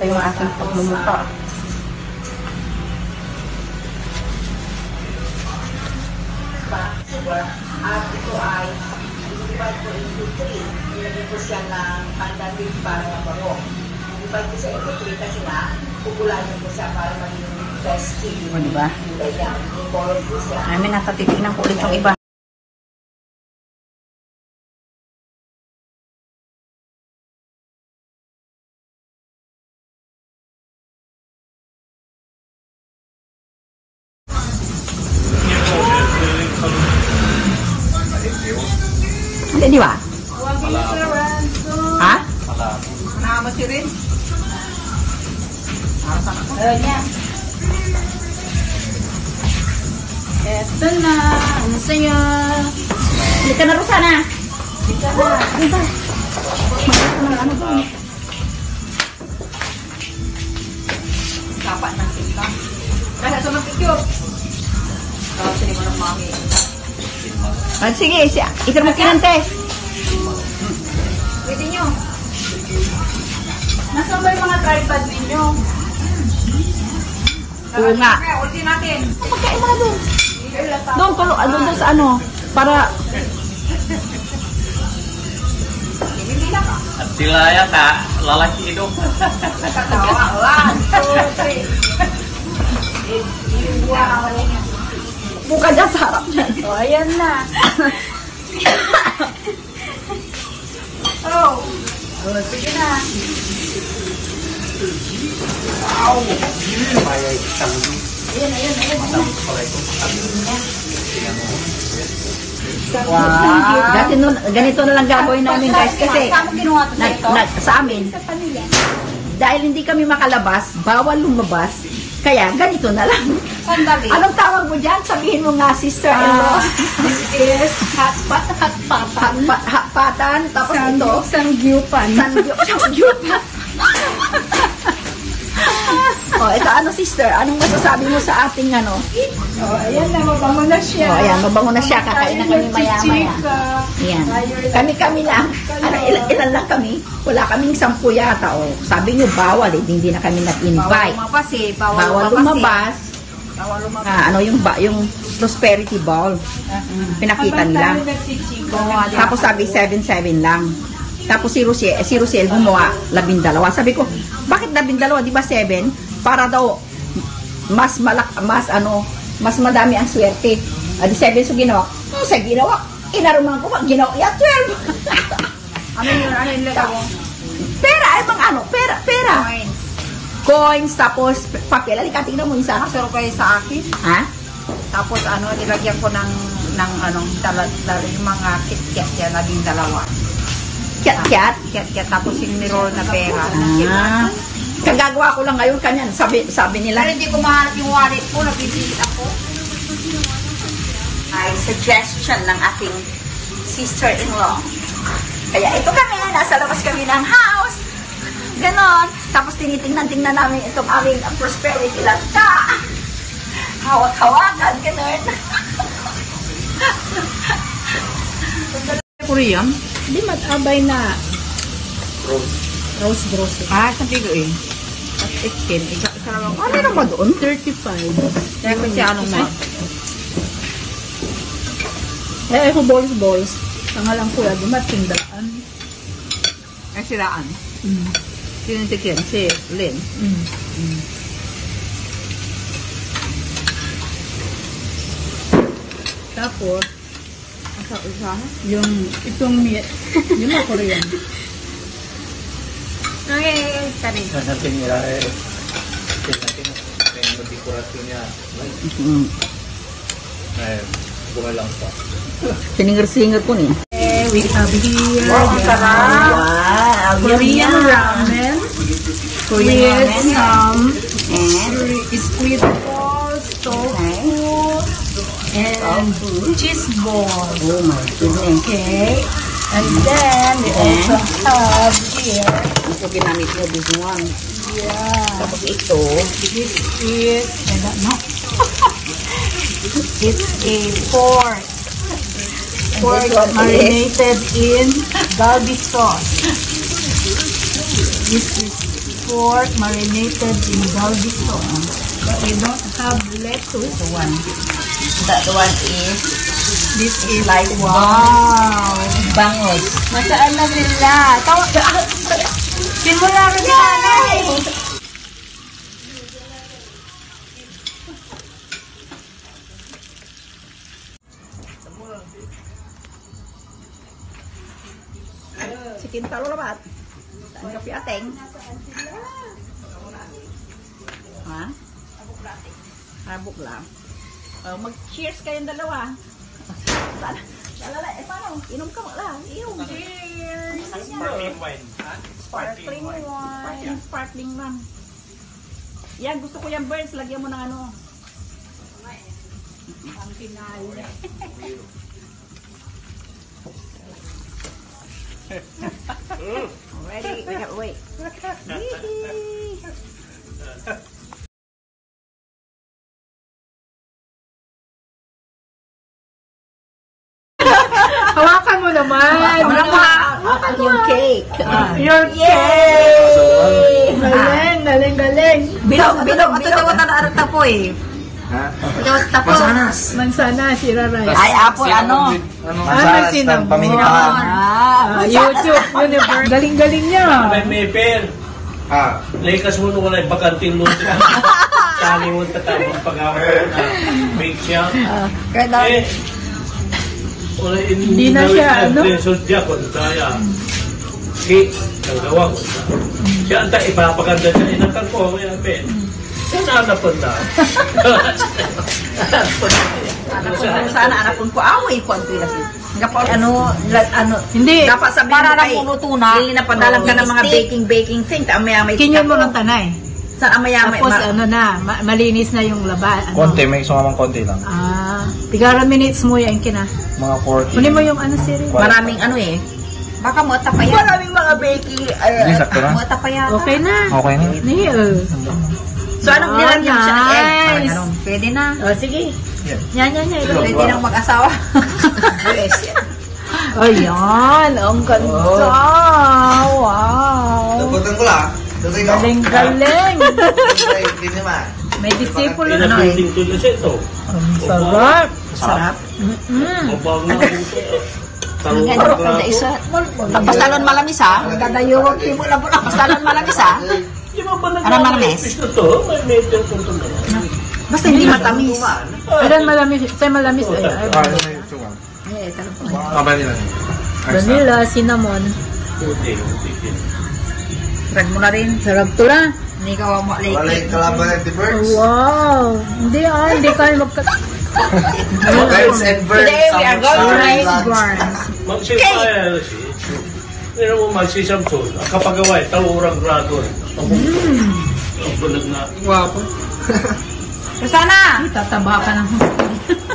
yung aking pagmumuka. At ito ay divide ko into 3. Nilagyan ko siya ng pandating para mabango. Divide ko siya into 3 kasi nga, pupulayan ko siya para maging best chili. O, diba? Kaya, i-color ko siya. Ay, may natatitignan ko ulit yung iba. Hindi, di ba? Ha? Nakama si Rin. Ayun niya. Eto na. Ano sa'yo? Hindi ka na rin sana. Hindi ka na. Ano ba? Ano ba? Dapat ng tinta. Kaya sa mag-picture. Sige mo ng mami. Sige, ito mo kinantes. Pwede nyo. Nasaan ba yung mga tripod ninyo? Oo nga. Kaya, ulti natin. Pagkain mo na doon. Doon sa ano. Para... Hindi na ka. At sila yata, lalaki ito. Katawa. 1, 2, 3. Wow. Buka dyan sa harap niyan. O, ayan na. Oh. Sige na. Wow! May isang Ayan. Wow. Ganito na lang gagawin namin guys kasi Saan mo kinuha ito sa ito? sa amin, dahil hindi kami makalabas, bawal lumabas, kaya ganito na lang. Sandali. Anong tawag mo dyan? Sabihin mo nga, sister-in-law. This is Hakpatan. Tapos ito. Sangyupan. Sangyupan. Oh, ito ano sister? Anong masasabi mo sa ating ano? Oh, ayan na, mabango na siya. Oh, ayan, mabango na siya. Kakain na kami maya-maya. Ayan. Kami lang. Ano, ilan lang kami? Wala kaming 10 yata. Oh, sabi niyo bawal eh. Hindi na kami nag-invite. Bawal lumabas. Ano yung prosperity ball. Pinakita nila. Tapos sabi 7-7 lang. Tapos si Rosiel gumawa 12. Sabi ko, bakit 12? Di ba 7? Para daw mas madami ang swerte. Adi 7 so ginawa. Sa ginawa, inaruman ko ginawa. 12. Ano yun lagaw? Pera ay pera. Coins, tapos papel. Alika, tingnan mo isa. Masarap kayo sa akin. Ha? Tapos nilagyan ko ng yung mga kit-kit yan, naging 2. Kiat-kiat. Kit-kit, tapos yung nirol na pera. Kagagawa ko lang ngayon kanyan. Sabi nila. Pero hindi ko mahanap yung wallet ko, nabibisit ako. Ay, suggestion ng aking sister-in-law. Kaya ito kami, nasa labas kami ng house. Ganon. Tapos tinitingnan namin itong aming prosperity lanta. Hawak-hawakan, ganon. Korean? Di matabay na. Rose. Rose. Sabi ko eh. At 16. Isa naman. Ano na ba doon? 35. Kaya kasi anong ma? Ako balls. Tangalang kuya, dumating dalaan. Ay siraan. Sinitikin si Lynn. Tapos, Yung itong meat. Yun na Korean. Okay, sorry. natin nila yung dekorasyon niya. Bunga lang pa. siningar-singar ko niya. We have here Wow, sarap! Korean ramen. With some squid balls, tofu, and cheese balls. Oh my goodness. Okay. And then we also have here. Ito ginamit mo, this one. Yeah. Tapos ito. This is, I don't know. It's a pork. Pork marinated in galbi sauce. This is pork marinated in galbi sauce. But we don't have lettuce. The one. That one is, This is like wow. bangos. Masaan na sila? Simula ka na. Chicken talo labat. Ang kapi ateng. Ha? Habok lang. Mag-cheers kayong dalawa. Lala, paano? Inom ka lang. Inom. Cheers! Sparkling wine. Sparkling wine. Sparkling wine. Yan, gusto ko yung birds. Lagyan mo ng ano. Ang pinali. Ready? We have wait. Hawakan mo naman. Hawakan yung cake. Your Yay! Galing. Bilog. Ito daw na tapo eh. Ha? Tapo. Mansana, siraray. Ay, apple ano? Ano sinamon? YouTube Universe. Galing-galing niya. May per. Ah. Lekas mo nung wala bakanting luto. Sali mo tatapos pag-awal na make siya. Kaya Wala Hindi na siya, ano? Sudya ko, kaya. Cake, ang gawa ko. Siya ang ipapaganda siya. Inakal ko, may per. Siya naanapunta. sana anak pun ko away ko ang tulas. Ano, Hindi. dapat sabihin Para mo na kay puno tuna. Lili na padalang ka ng mga Stick. baking thing. Amaya may Kinyon mo ng tanay. Sa amaya may Tapos ano na, malinis na yung laban. Ano? Konti, may sumamang konti lang. Tigara minutes mo yan kina. Mga 40. Kunin mo yung ano siri. maraming ano eh. Baka mo tapaya. Maraming mga baking. Hindi, sakto na. Mo tapaya. Okay na. Okay na. Nihil. So anong nilagyan siya ng egg? Parang nice. ganun. Pwede na. Sige. Yeah. Yan. Pwede nang mag-asawa. Yes. Ayan, ang ganda. Wow. Taputan ko lang. Galing. Hindi naman. May disipulo na eh. Pinabuting ko na siya ito. Ang sarap. Sarap. Mabang na ito. Parang na isa. Pastalon malamis ha. Dadayuwag mo na po. Pastalon malamis ha. Di ba ba Ano malamis? ito? May medyo punto na. Basta hindi matamis. Ayan, malamis. Say malamis. Ay, Vanilla. vanilla, cinnamon. Puti. Drag mo na rin. Sarap to na. Hindi ka mo Walay kalaban ng birds. Wow. Hindi ka magka... Birds and birds. Today we are going to Rice make barns. Magsipaya si. Pero mo magsisamson. Kapag gaway, tawurang dragon. Ang bulag na. Wapo. Sana! Tataba ka ng...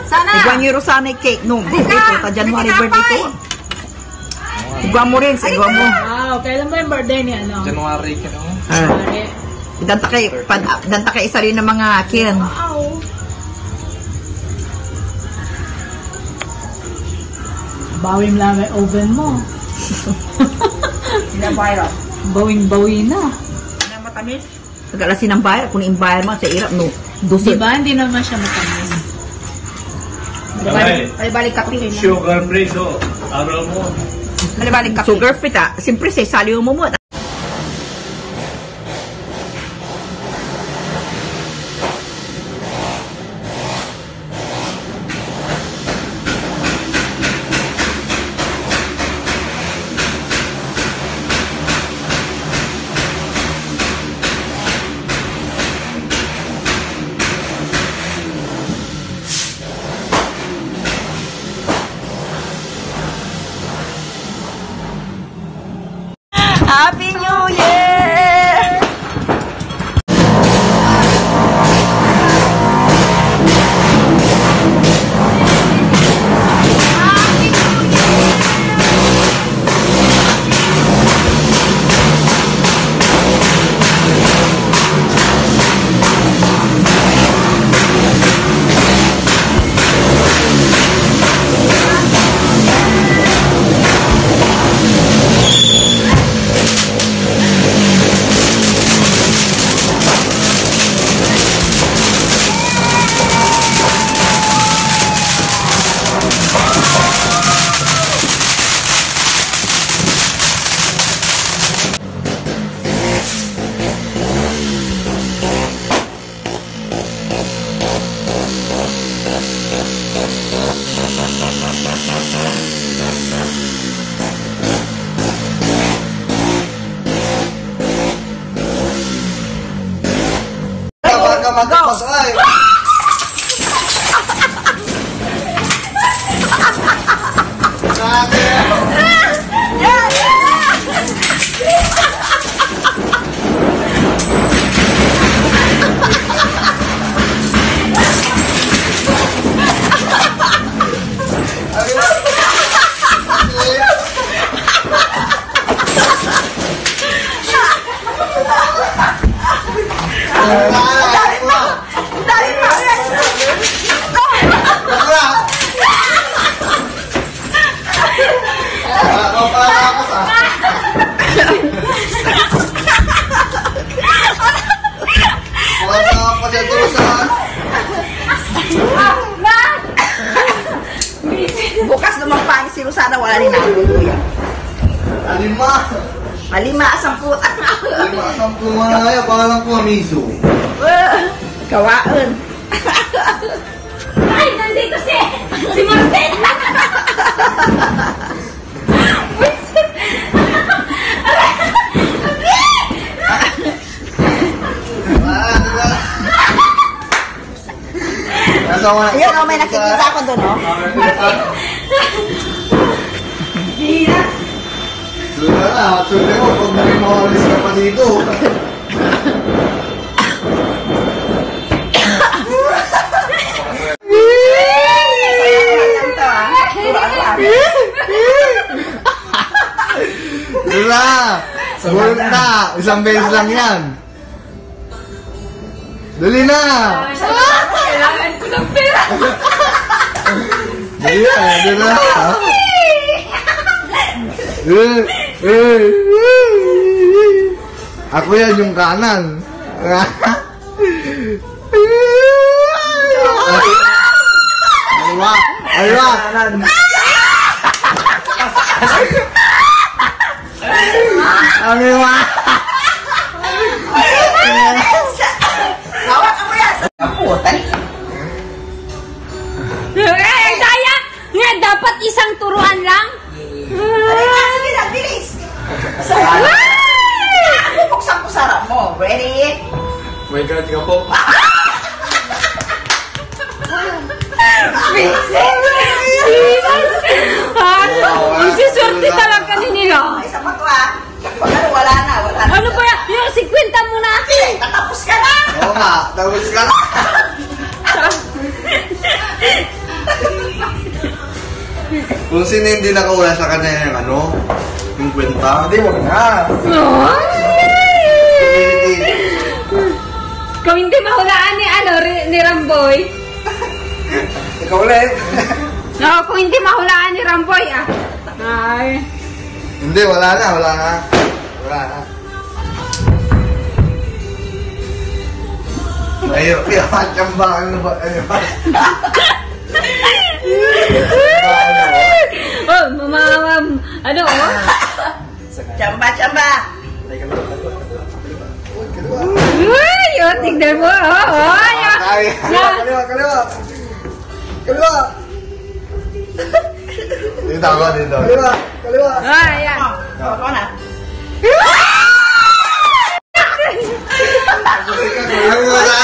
Sana! Iguan yung Rosana cake nung. Ito, January birthday ko. Iguan mo rin, sa iguan mo. Wow, kailan ba yung birthday ni ano? January ka no? January. Danta kay isa rin ng mga kin. Wow. Bawing lang may oven mo. Sinabayra. Bawing-bawi na. Ano matamis? Pag-alasin ng bayar, kung yung-bayar mo sa irap, no. Dusit. Diba? Hindi naman siya matamis. Balik kape. Sugar preso. Araw mo. Balik kape. Sugar free ta. Siyempre, saliw mo mo. Happy New Year! tama tapos ay. Bukas naman pa si Rosana, wala rin ako. Lima. Malima, 10. 10 mga kaya, pangalan ko Amiso. Kawaan. Ay, nandito si Martin! Ayun, oh, may nakikita ako doon, oh. Doon na, tuloy mo, pag may makawalis ka pa dito. Doon na, sulit na, isang beses lang yan. Dali na! Kailangan ko ng pera! Dali na, dali na. Ako yan yung kanan. Aywa! Aywa! Aywa! Hawak ako yan. Kaputan. Ay, kaya! Nga, dapat isang turuan lang? Sige na, bilis. Buksan ko sarap mo. Ready? May God ka po. Isisurti talaga ni nila. Ay, sa matwa. Wala na, wala na. Ano ba yan? Yung 50 mo na. Tatapos ka na. Oo nga, tapos ka na. Kung sino hindi nakawala sa kanya yung ano, yung kwenta. Hindi, wag na. Kung hindi mahulaan ni Ramboy. Ikaw ulit. No, kung hindi mahulaan ni Ramboy, Ay. Hindi, wala na, wala na. Wala na. Ayun, tiyambakan na ba? Ano, Chamba. Uy, tignan mo, Kaliwa. Dito ako, dito. Kaliwa. Ayan. Ako na. Kaliwa na.